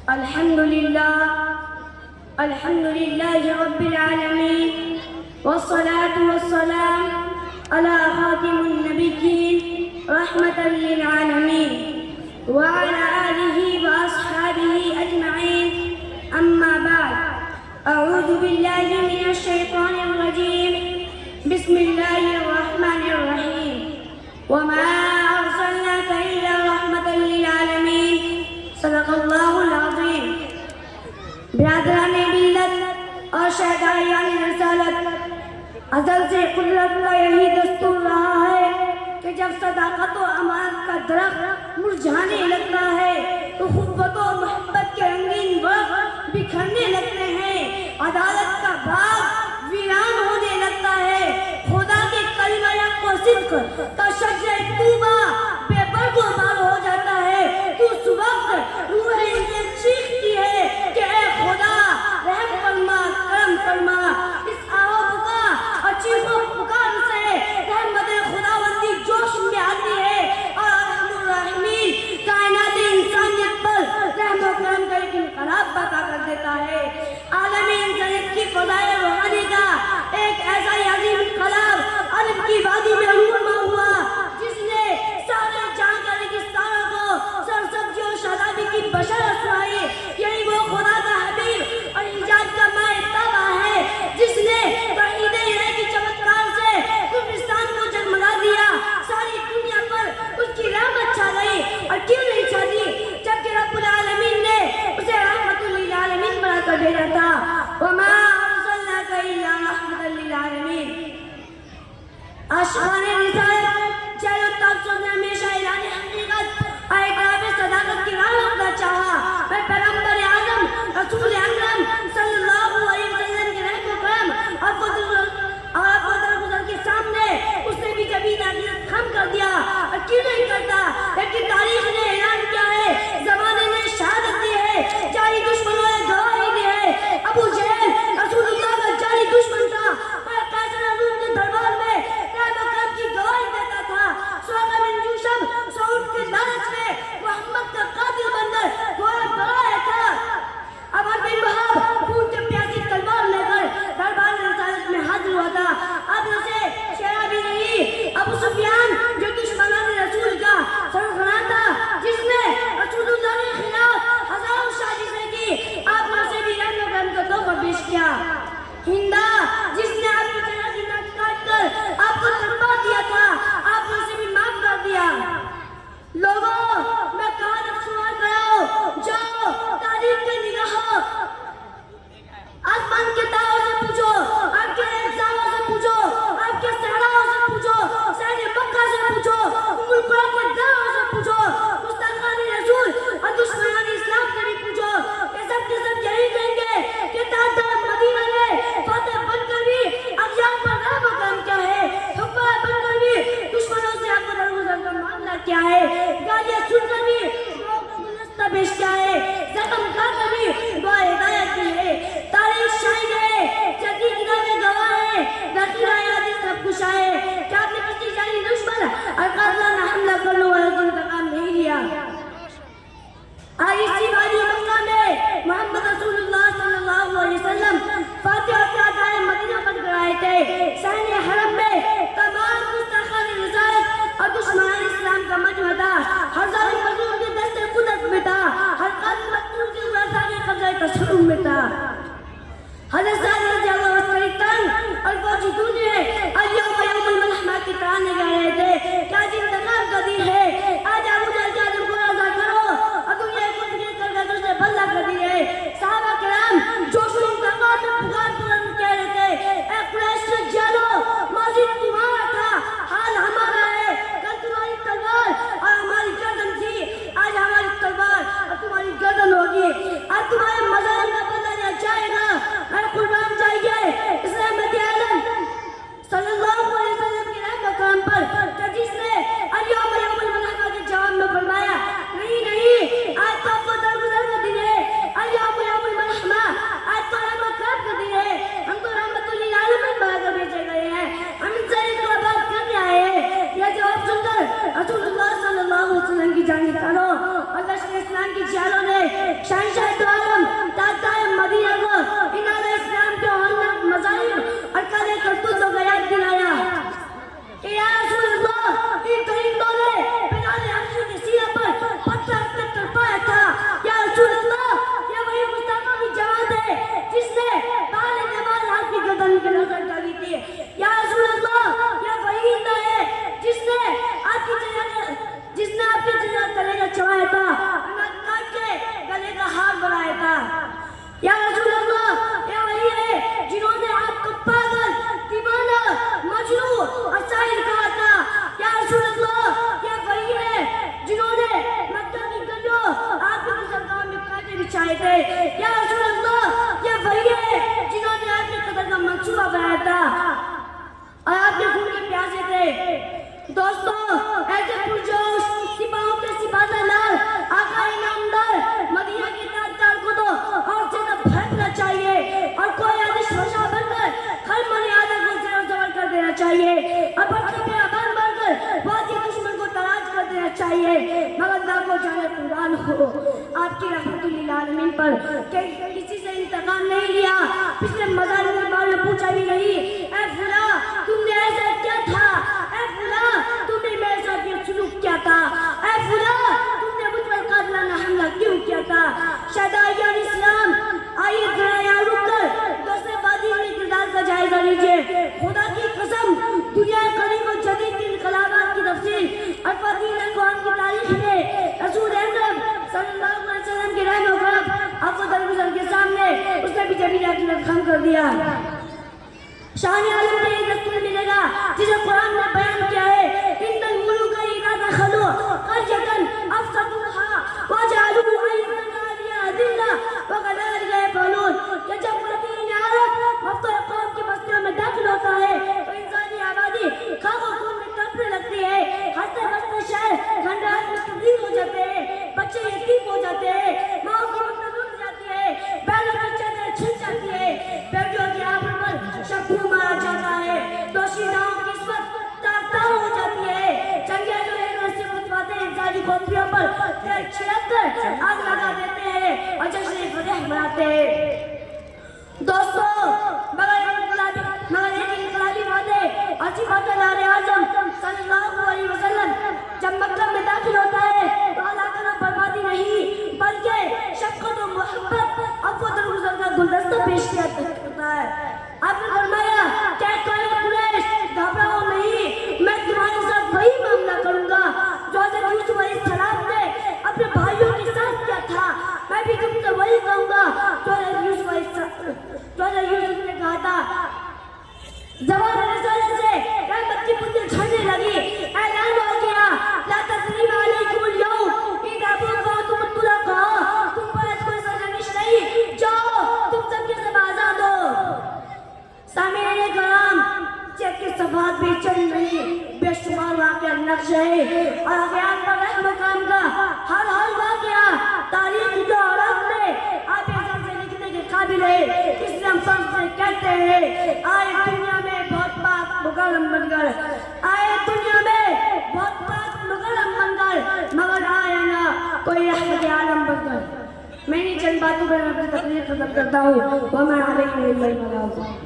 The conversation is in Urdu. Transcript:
الحمد لله رب العالمين والصلاة والسلام على خاتم النبيين رحمة للعالمين وعلى آله وأصحابه أجمعين أما بعد أعوذ بالله من الشيطان الرجيم بسم الله الرحمن الرحيم وما أرسلناك إلا رحمة للعالمين صدق الله العظيم برادران ملت اور شہدائیان رسالت، ازل سے قدرت کا یہی دستور رہا ہے کہ جب صداقت و امانت کا درخت مرجھانے لگتا ہے تو خبت و محبت کے رنگین ورق بکھرنے لگتے ہیں، عدالت کا باغ ویران ہونے لگتا ہے، خدا کے کلمہ حق و صدق کا شجر طوبہ بے برگ و بار ہو جاتا ہے تو اس وقت روح انسان چیختی ہے کہ اے خدا رحم فرما، کرم فرما۔ اس آہو بکا اور چیخو پکار سے رحمت خداوندی جوش میں آتی ہے اور ارحم الراحمین کائنات انسانیت پر رحم و کرم کا ایک انقلاب برپا کر دیتا ہے۔ عالم انسانیت کی فضائل روحانی کا ایک ایسا عظیم انقلاب عرب کی وادی میں رونما ہوا جس نے سارے جہاں کے ریگستانوں کو سرسبزی و شادابی کی بشارت سنائی۔ یہی وہ خدا کا حبیب اور ایجاد کا مائع تابع ہے جس نے توحید الہی کی چمتکار سے کفرستان کو جگمگا دیا، ساری دنیا پر اس کی رحمت چھا گئی۔ اور کیوں نہیں چھاتی جبکہ رب العالمین نے اسے رحمت للعالمین بنا کر بھیجا تھا۔ وما ارسلناک الا رحمت للعالمین۔ عاشقان رسالت چہر و تبسم نے ہمیشہ اعلان حقیقت اور اقرار صداقت کی راہ روکنا چاہا۔ میں پیغمبر اعظم رسول اکرم صلی اللہ علیہ وسلم کے رحم و کرم اور فضل کے سامنے اس نے بھی کبھی نادیت خم کر دیا اور کیوں نہیں کرتا، لیکن تاریخ نے اعلان کیا ہے، زمانے نے شہادت دی ہے، جاری دشمنوں نے گواہی دی ہے۔ ابو جہل رسول اللہ کا جاری دشمن تھا، پر قیصر روم کے دربار میں رحم و کرم کی گواہی دیتا تھا۔ سراقہ بن جوشم سعود کے لالچ میں محمد کا قاتل بن کر گویا بڑھایا تھا۔ عمر بن وہاب خون کے پیاسی تلوار لے کر دربار رسالت میں حاضر ہوا تھا۔ اب اسے شیرہ بھی نہیں، ابو سفیان جو دشمنان رسول کا سرغنہ تھا، جس نے رسول اللہ کے خلاف ہزاروں سازشیں کی، آپ نے اسے بھی رحم و کرم کا تحفہ پیش کیا۔ ہندا جس نے آپ کو چہرہ کی ناک کاٹ کر آپ کو تلوار دیا تھا، آپ نے اسے بھی معاف کر دیا۔ لوگوں میں کہاں سوال کراؤ، جاؤ تاریخ کے نگاہوں آسمان کے تاروں سے پوچھو، آپ کے انسانوں سے پوچھو، آپ کے صحراؤں سے پوچھو، شہر مکہ سے پوچھو، قرآن کے دروں سے پوچھو، مستقان رسول اور دشمنان اسلام سے بھی پوچھو، یہ سب کے سب یہی کہیں گے کہ تاجدار مدینہ نے فاتح بن کر بھی اغیار پر رحم و کرم کیا ہے، حکمراں بن کر بھی دشمنوں سے آپ کو درگزر کا معاملہ کیا ہے، گالیاں سن کر بھی گلستہ پیش کیا ہے، زخم کھا کر بھی دعا ہدایت کی ہے۔ تاریخ شاہد ہے، جدید کتابیں گواہ ہے، ذخیرہ یادی سب کچھ ہے کہ آپ نے کسی جانی دشمن اور قاتلانہ حملہ کرنے والوں کا انتقام نہیں لیا۔ آج اسی وادی مکہ میں محمد رسول اللہ صلی اللہ علیہ وسلم فاتح اور تاجدار مدینہ بن کر آئے تھے۔ صحن حرم میں تمام مستحقان رسالت اور دشمنان اسلام کا مجمع تھا، ہزار مظلوم کے دست قدرت میں تھا، ہر قاتل مقتول کے ورثہ کے قبضہ تصرف میں تھا۔ حضرت سعد رضی اللہ عنہ تنگ اور فوجی دنیا اليوم یوم الملحمہ کی ترانے گا رہے تھے کہ آج انتقام کا دن ہے، آج ابو جہل کے عدم کو رضا کرو اور دنیا کو فکر کر کے تجھے بلّہ کر دی ہے۔ صحابہ کرام جوش و انتقام میں پکار بلند کہہ رہے تھے، اے قریش سے جانو ماضی تمہارا تھا، حال ہمارا ہے، کل تمہاری تلوار اور ہماری گردن تھی، آج ہماری تلوار اور تمہاری گردن ہوگی، آج تمہارے مظالم کا بدلہ لیا جائے گا۔ قربان جائیے اس رحمت عالم صلی اللہ علیہ وسلم کی رحمت کرم پر کہ آئے تھے یا رسول اللہ یہ وہی ہے جنہوں نے آپ کے قتل کا منصوبہ بنایا تھا اور آپ کے خون کے پیاسے تھے. دوستو ایسے پرجوش سپاہوں کے سپاہ سالار آقا انعامدار مدینہ کے تاجدار کو تو اور سے نہ بھڑکنا چاہیے اور کوئی آدش روشہ بن کر ہر مریادہ کو زیر و زبر کر دینا چاہیے اور بڑھتے پہ آبان بڑھ کر واضح دشمن کو تلاش کر دینا چاہیے. مگر اللہ کو جانے قربان ہو آپ کی رحمت للعالمین پر کہ کسی سے انتقام نہیں لیا. پچھلے مظالم کے بارے میں پوچھا بھی نہیں اے فلاں تم نے ایسا کیا تھا, اے فلاں تم نے میرے ساتھ یہ سلوک کیا تھا, اے فلاں تم نے مجھ پر قاتلانہ حملہ کیوں کیا تھا. شہدائیان اسلام آئیے ذرا یہاں رک کر دوسرے وادی کے اقتدار کا جائزہ لیجئے. خدا کی قسم دنیا قدیم و جدید کی انقلابات کی تفصیل اور فضیل اقوام کی تاریخ میں رسول اکرم صلی اللہ علیہ وسلم کے رحم و کرم افضل گزر کے سامنے اس نے بھی جبیلہ کی خم کر دیا. شان عالم میں یہ دستور ملے گا جسے قرآن نے بیان کیا ہے ان الملوک اذا دخلوا قرية افسدوها وجعلوا اعزة اذلة وكذلك يفعلون. کہ جب مدین عرب مفتوح قوم کی بستیوں میں داخل ہوتا ہے تو انسانی آبادی خاک و خون میں تڑپنے لگتی ہے. ہنستے بستے شہر کھنڈرات میں تبدیل ہو جاتے ہیں, بچے یتیم ہو جاتے ہیں, ماں کی مطلب ڈوب جاتی ہے, بیلوں کی چادریں چھن جاتی ہے, بیٹیوں کی آبرو پر شبو مارا جاتا ہے, دوشیزاؤں کی قسمت تار ہو جاتی ہے. چنگیزوں ایک رسی خطواتے انسانی کھوپڑیوں پر تیل چھڑک کر آگ لگا دیتے ہیں اور جشن فتح مناتے ہیں. دوستو مگر ایک انقلابی وعدے اور صفات نار اعظم صلی اللہ علیہ وسلم جب مکہ میں داخل ہوتا ہے تو ہلاکت و بربادی نہیں بلکہ شفقت و محبت عفو درگزر کا گلدستہ پیش کیا کرتا ہے. آپ نے فرمایا کہ کوئی قریش گھبراؤ نہیں, میں تمہارے ساتھ وہی معاملہ کروں گا جو حضرت یوسف علیہ السلام نے اپنے بھائیوں کے ساتھ کیا تھا. میں بھی تم سے وہی کہوں گا جو حضرت یوسف نے کہا تھا. زبان رسالت سے رحمت کی بندیں جھڑنے لگی, اعلان ہو گیا لا تثریب علیکم اليوم اذهبوا فانتم الطلقاء. تم پر آج کوئی سرزنش نہیں, جاؤ تم سب کے سب آزاد ہو. سامعین کرام چیک کے صفحات بھی چند نہیں بے شمار واقعہ نقش ہے اور واقعات پر رحم مقام کا ہر واقعہ تاریخ کے عرب میں آپ ایسا سے لکھنے کے قابل ہے. اس لیے ہم سب سے کہتے ہیں آئے دنیا میں بہت پاک مکرم بن کر, آئے دنیا میں بہت پاک مکرم بن کر, مگر آئے نا کوئی رحمت عالم بن کر. میں نہیں چند باتوں پر اپنی تقریر ختم کرتا ہوں. وَمَا عَلَيْنَا إِلَّا الْبَلَاغُ.